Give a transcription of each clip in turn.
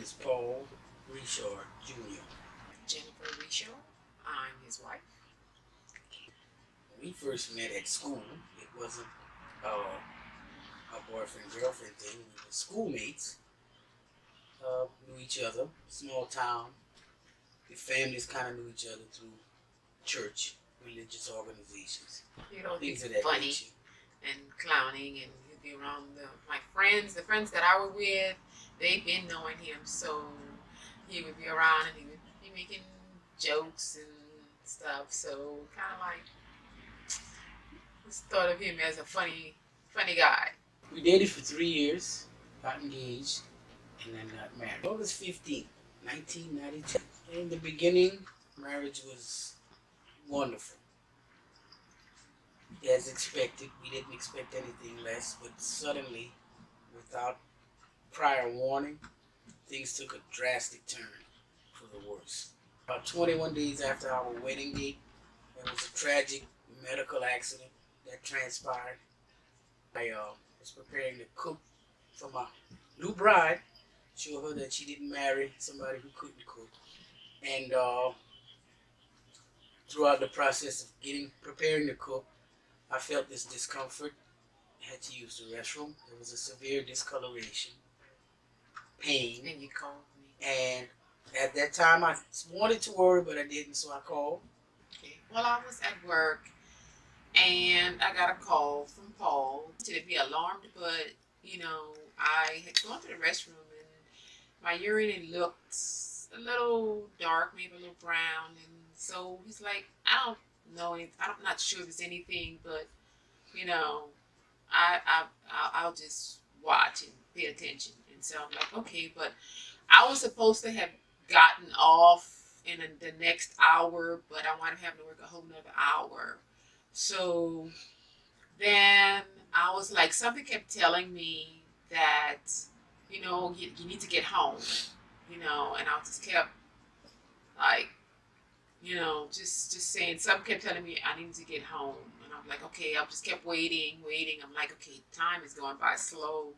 is Paul Richard Jr. Jennifer Richard. I'm his wife. When we first met at school, it wasn't a boyfriend-girlfriend thing. We were schoolmates, knew each other, small town. The families kind of knew each other through church, religious organizations, You know, things he's of that funny nature. and clowning, and he'd be around my friends. The friends that I were with, they've been knowing him, so he would be around and he would be making jokes and stuff. So kind of like just thought of him as a funny guy. We dated for 3 years, got engaged, and then got married. August 15th, 1992. In the beginning, marriage was wonderful. As expected, we didn't expect anything less, but suddenly, without prior warning, things took a drastic turn for the worse. About 21 days after our wedding date, there was a tragic medical accident that transpired. I was preparing to cook for my new bride, show her that she didn't marry somebody who couldn't cook. And throughout the process of preparing to cook, I felt this discomfort. I had to use the restroom. There was a severe discoloration, pain, And you called me. and at that time I wanted to worry, but I didn't, so I called. Okay. Well, I was at work and I got a call from Paul to be alarmed, but I had gone to the restroom and my urine looked a little dark, maybe a little brown, and so he's like, I don't know, I'm not sure if it's anything, but I'll just watch and pay attention. And so I'm like, okay, but I was supposed to have gotten off in the next hour, but I wound up having to work a whole nother hour. So then I was like, something kept telling me that, you need to get home, and I just kept like, just saying, something kept telling me I needed to get home. And I'm like, okay, I just kept waiting. I'm like, okay, time is going by slow.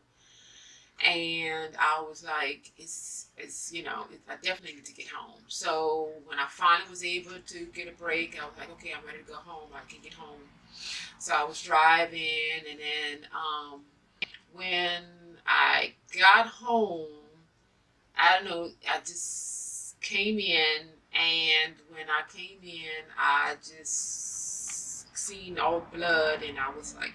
And I was like, I definitely need to get home. So when I finally was able to get a break, I was like, okay, I'm ready to go home. I can get home. So I was driving, and then when I got home, I don't know, I just came in, and when I came in, I just seen all blood, and I was like,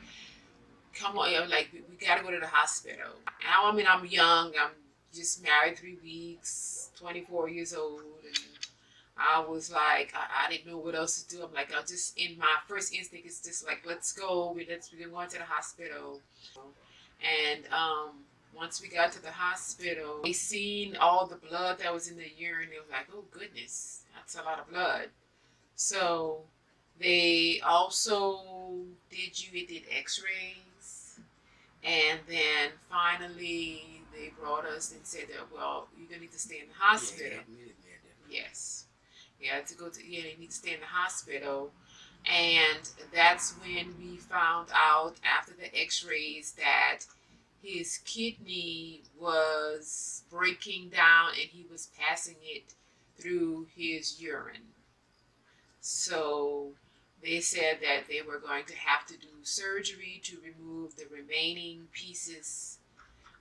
come on, like, we gotta go to the hospital. Now, I mean, I'm young, I'm just married 3 weeks, 24 years old, and I was like, I didn't know what else to do. I'm like, in my first instinct, it's just like, let's go, we're going to the hospital. And once we got to the hospital, they seen all the blood that was in the urine. They was like, oh goodness, that's a lot of blood. So they also did x-rays. And then finally they brought us and said that, well, you're going to need to stay in the hospital. Yes. You need to stay in the hospital. And that's when we found out after the x-rays that his kidney was breaking down and he was passing it through his urine. So they said that they were going to have to do surgery to remove the remaining pieces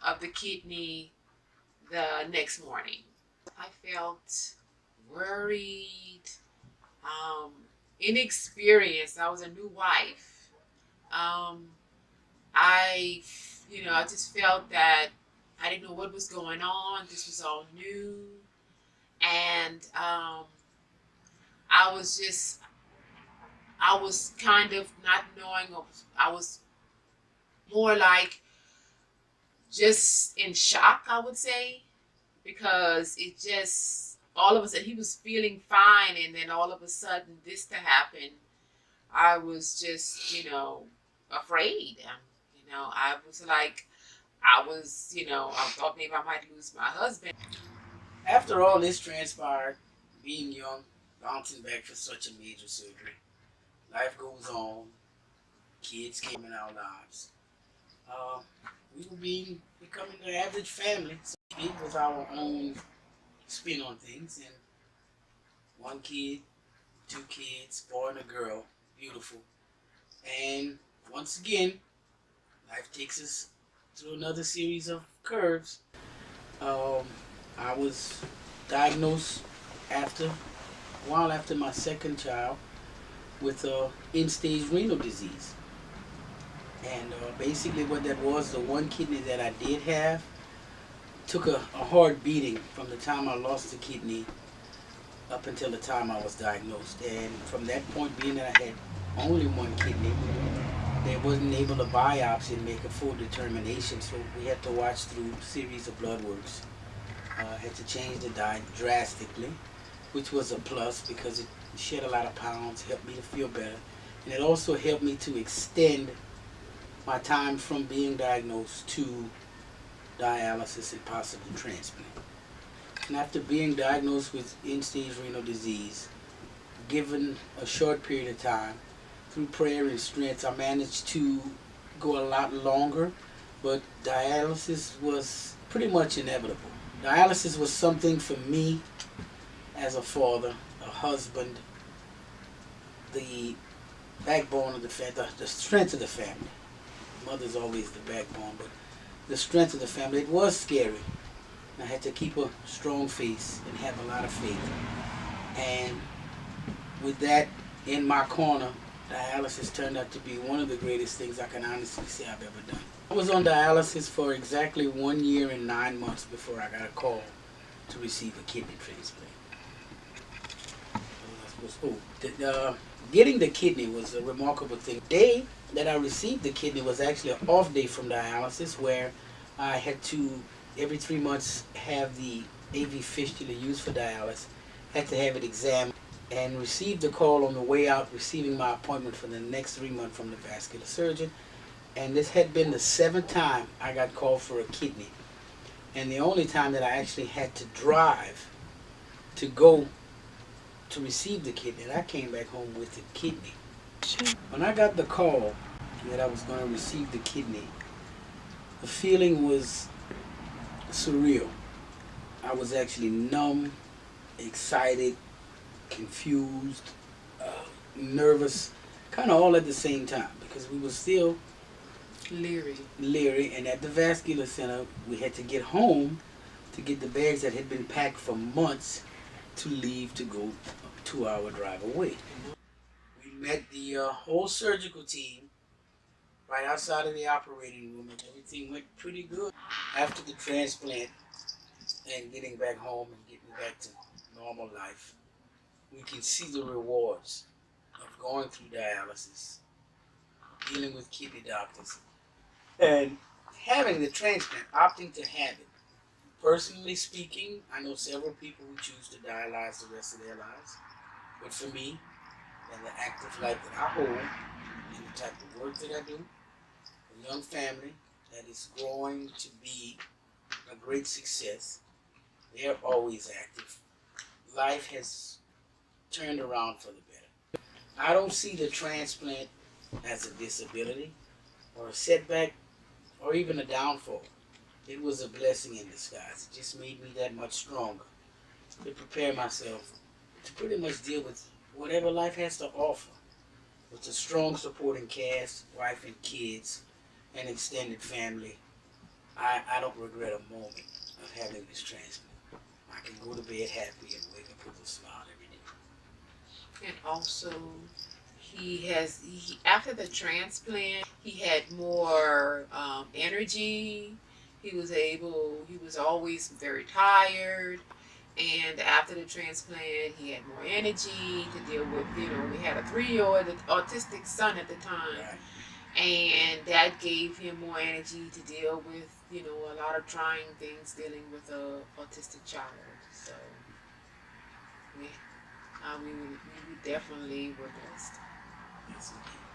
of the kidney the next morning. I felt worried, inexperienced. I was a new wife. I, I just felt that I didn't know what was going on. This was all new. And I was kind of not knowing. I was more like just in shock, I would say, because it just, all of a sudden, he was feeling fine, and then all of a sudden, this to happen. I was just, afraid. I was like, I thought maybe I might lose my husband. After all this transpired, being young, bouncing back for such a major surgery, life goes on, kids came in our lives. We were becoming the average family. with our own spin on things, and one kid, two kids, boy and a girl, beautiful. And once again, life takes us through another series of curves. Um, I was diagnosed after a while after my second child with end-stage renal disease. And basically what that was, the one kidney that I did have took a hard beating from the time I lost the kidney up until the time I was diagnosed. And from that point, being that I had only one kidney, they wasn't able to biopsy and make a full determination, so we had to watch through a series of blood works. Had to change the diet drastically, which was a plus because it shed a lot of pounds, helped me to feel better, and it also helped me to extend my time from being diagnosed to dialysis and possibly transplant. And after being diagnosed with end-stage renal disease, given a short period of time, through prayer and strength, I managed to go a lot longer, but dialysis was pretty much inevitable. Dialysis was something for me as a father, a husband, the backbone of the family, the strength of the family. Mother's always the backbone, but the strength of the family. It was scary. I had to keep a strong face and have a lot of faith. And with that in my corner, dialysis turned out to be one of the greatest things I can honestly say I've ever done. I was on dialysis for exactly 1 year and 9 months before I got a call to receive a kidney transplant. Getting the kidney was a remarkable thing. The day that I received the kidney was actually an off day from dialysis, where I had to, every 3 months, have the AV fistula used for dialysis. Had to have it examined, and received the call on the way out, receiving my appointment for the next 3 months from the vascular surgeon. And this had been the 7th time I got called for a kidney, and the only time that I actually had to drive to go to receive the kidney. And I came back home with the kidney. When I got the call that I was going to receive the kidney, the feeling was surreal. I was actually numb, excited, confused, nervous, kind of all at the same time, because we were still leery. And at the vascular center, we had to get home to get the bags that had been packed for months to leave to go a 2-hour drive away. We met the whole surgical team right outside of the operating room, and everything went pretty good. After the transplant and getting back home and getting back to normal life, we can see the rewards of going through dialysis, dealing with kidney doctors, and having the transplant, opting to have it. Personally speaking, I know several people who choose to dialyze the rest of their lives. But for me, and the active life that I hold, and the type of work that I do, a young family that is growing to be a great success, they're always active. Life has turned around for the better. I don't see the transplant as a disability or a setback or even a downfall. It was a blessing in disguise. It just made me that much stronger to prepare myself to pretty much deal with whatever life has to offer, with a strong supporting cast, wife and kids, and extended family. I don't regret a moment of having this transplant. I can go to bed happy and wake up with a smile every day. And also, after the transplant, he had more energy. He was always very tired. And after the transplant, he had more energy to deal with, we had a 3-year-old autistic son at the time. Right. And that gave him more energy to deal with, a lot of trying things dealing with a autistic child. So we definitely were blessed. Yes, indeed.